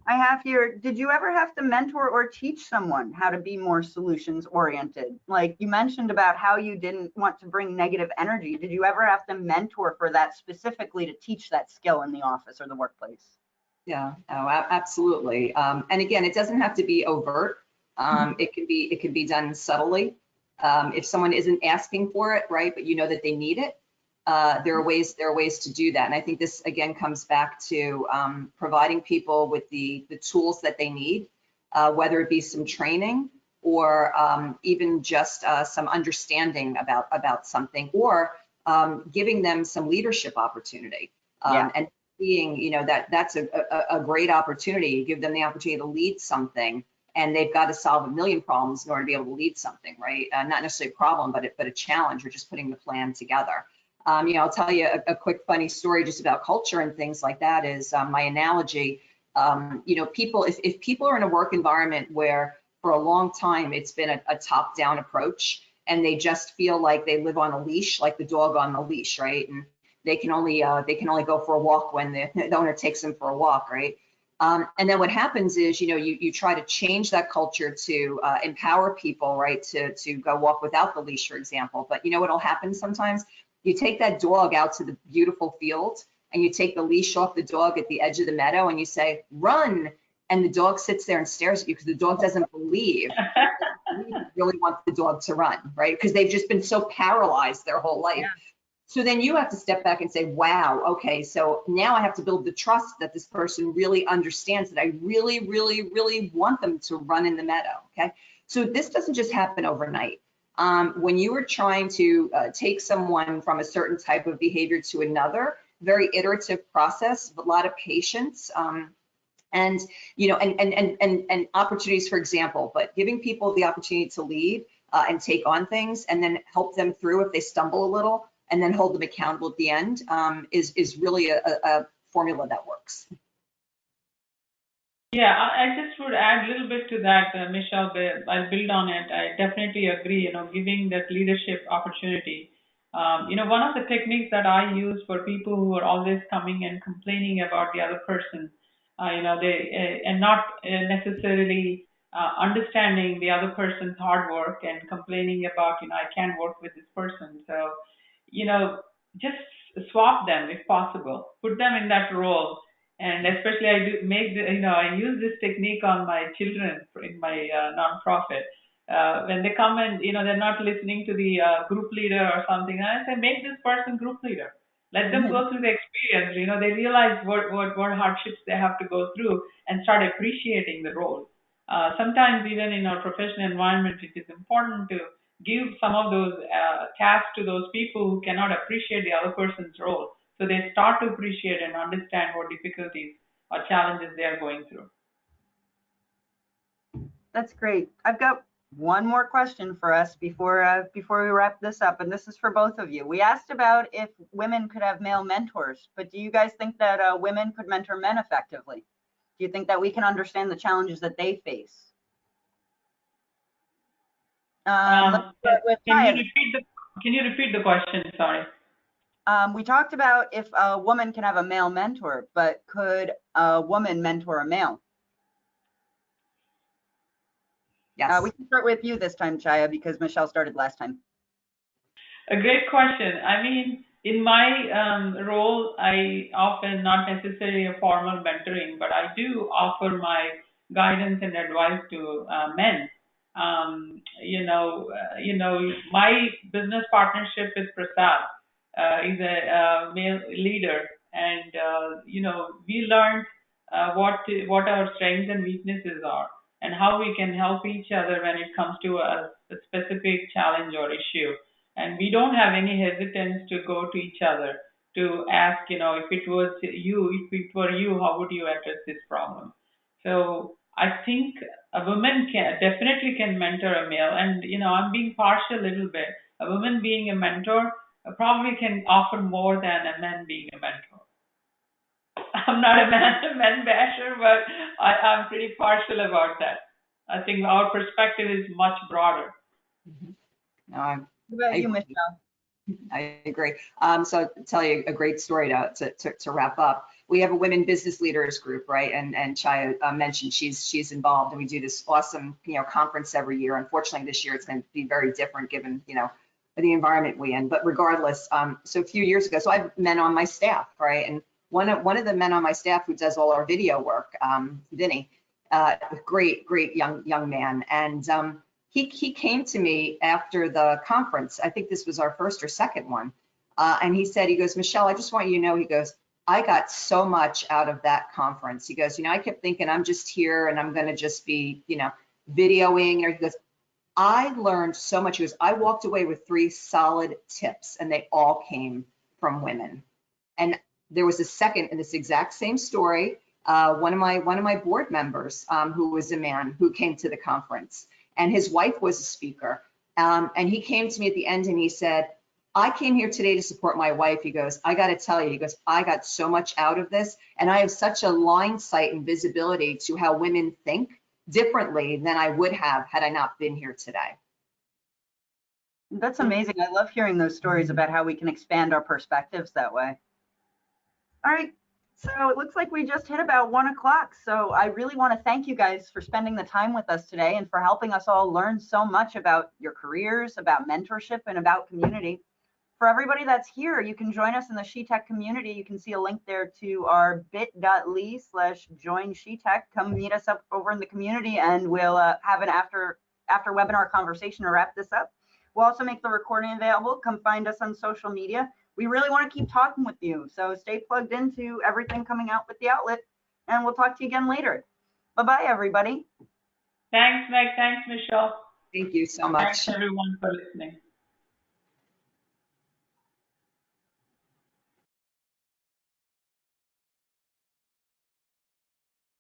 I have here, did you ever have to mentor or teach someone how to be more solutions oriented? Like you mentioned about how you didn't want to bring negative energy. Did you ever have to mentor for that specifically to teach that skill in the office or the workplace? Yeah, oh, absolutely. And again, it doesn't have to be overt. It can be done subtly. If someone isn't asking for it, right, but you know that they need it, there are ways to do that. And I think this again comes back to providing people with the tools that they need, whether it be some training or even just some understanding about something, or giving them some leadership opportunity. And seeing, you know, that's a great opportunity. You give them the opportunity to lead something, and they've got to solve a million problems in order to be able to lead something, right? Not necessarily a problem, but a challenge, or just putting the plan together. You know, I'll tell you a quick funny story just about culture and things like that is my analogy. You know, if people are in a work environment where for a long time it's been a top-down approach, and they just feel like they live on a leash, like the dog on the leash, right? And they can only go for a walk when the owner takes them for a walk, right? And then what happens is, you know, you try to change that culture to empower people, right, to go walk without the leash, for example. But you know what'll happen sometimes? You take that dog out to the beautiful field, and you take the leash off the dog at the edge of the meadow, and you say, run. And the dog sits there and stares at you because the dog doesn't believe you really want the dog to run, right? Because they've just been so paralyzed their whole life. Yeah. So then you have to step back and say, wow, okay, so now I have to build the trust that this person really understands that I really, really, really want them to run in the meadow, okay? So this doesn't just happen overnight. When you are trying to take someone from a certain type of behavior to another, very iterative process, a lot of patience, and you know, and opportunities, for example, but giving people the opportunity to lead and take on things, and then help them through if they stumble a little, and then hold them accountable at the end, is really a formula that works. Yeah, I just would add a little bit to that, Michele. I'll build on it. I definitely agree. You know, giving that leadership opportunity. You know, one of the techniques that I use for people who are always coming and complaining about the other person, you know, they and not necessarily understanding the other person's hard work and complaining about, you know, I can't work with this person. So, you know, just swap them if possible. Put them in that role. And especially I do make, you know, I use this technique on my children in my nonprofit. When they come and, you know, they're not listening to the group leader or something, and I say, make this person group leader. Let them go through the experience. You know, they realize what hardships they have to go through and start appreciating the role. Sometimes even in our professional environment, it is important to give some of those tasks to those people who cannot appreciate the other person's role. So they start to appreciate and understand what difficulties or challenges they are going through. That's great. I've got one more question for us before we wrap this up, and this is for both of you. We asked about if women could have male mentors, but do you guys think that women could mentor men effectively? Do you think that we can understand the challenges that they face? Let's start with Chaya. Can you repeat the question? Sorry. We talked about if a woman can have a male mentor, but could a woman mentor a male? Yes. We can start with you this time, Chaya, because Michele started last time. A great question. I mean, in my role, I often, not necessarily a formal mentoring, but I do offer my guidance and advice to men. My business partnership with Prasad is a male leader, and we learned what our strengths and weaknesses are, and how we can help each other when it comes to a specific challenge or issue. And we don't have any hesitance to go to each other to ask, if it were you, how would you address this problem? So I think a woman definitely can mentor a male, and I'm being partial a little bit. A woman being a mentor probably can offer more than a man being a mentor. I'm not a man basher, but I'm pretty partial about that. I think our perspective is much broader. No, What about you, Michele? I agree. So I'll tell you a great story to wrap up. We have a women business leaders group, right? And Chaya mentioned she's involved, and we do this awesome conference every year. Unfortunately, this year it's going to be very different given the environment we in. But regardless, so a few years ago, so I have men on my staff, right? And one of the men on my staff who does all our video work, Vinny, great young man, and he came to me after the conference. I think this was our first or second one. And he goes, Michele, I just want you to know, he goes, I got so much out of that conference. He goes, I kept thinking I'm just here and I'm going to just be, videoing. Or he goes, I learned so much. He goes, I walked away with 3 solid tips, and they all came from women. And there was a second in this exact same story. One of my board members, who was a man who came to the conference, and his wife was a speaker. And he came to me at the end and he said, I came here today to support my wife. He goes, I got to tell you, he goes, I got so much out of this. And I have such a line sight and visibility to how women think differently than I would have had I not been here today. That's amazing. I love hearing those stories about how we can expand our perspectives that way. All right. So it looks like we just hit about 1 o'clock. So I really want to thank you guys for spending the time with us today and for helping us all learn so much about your careers, about mentorship, and about community. For everybody that's here, you can join us in the SheTek community. You can see a link there to our bit.ly/join SheTek. Come meet us up over in the community, and we'll have an after webinar conversation to wrap this up. We'll also make the recording available. Come find us on social media. We really want to keep talking with you, so stay plugged into everything coming out with the outlet, and we'll talk to you again later. Bye-bye, everybody. Thanks, Meg. Thanks, Michele. Thank you so much. Thanks, everyone, for listening.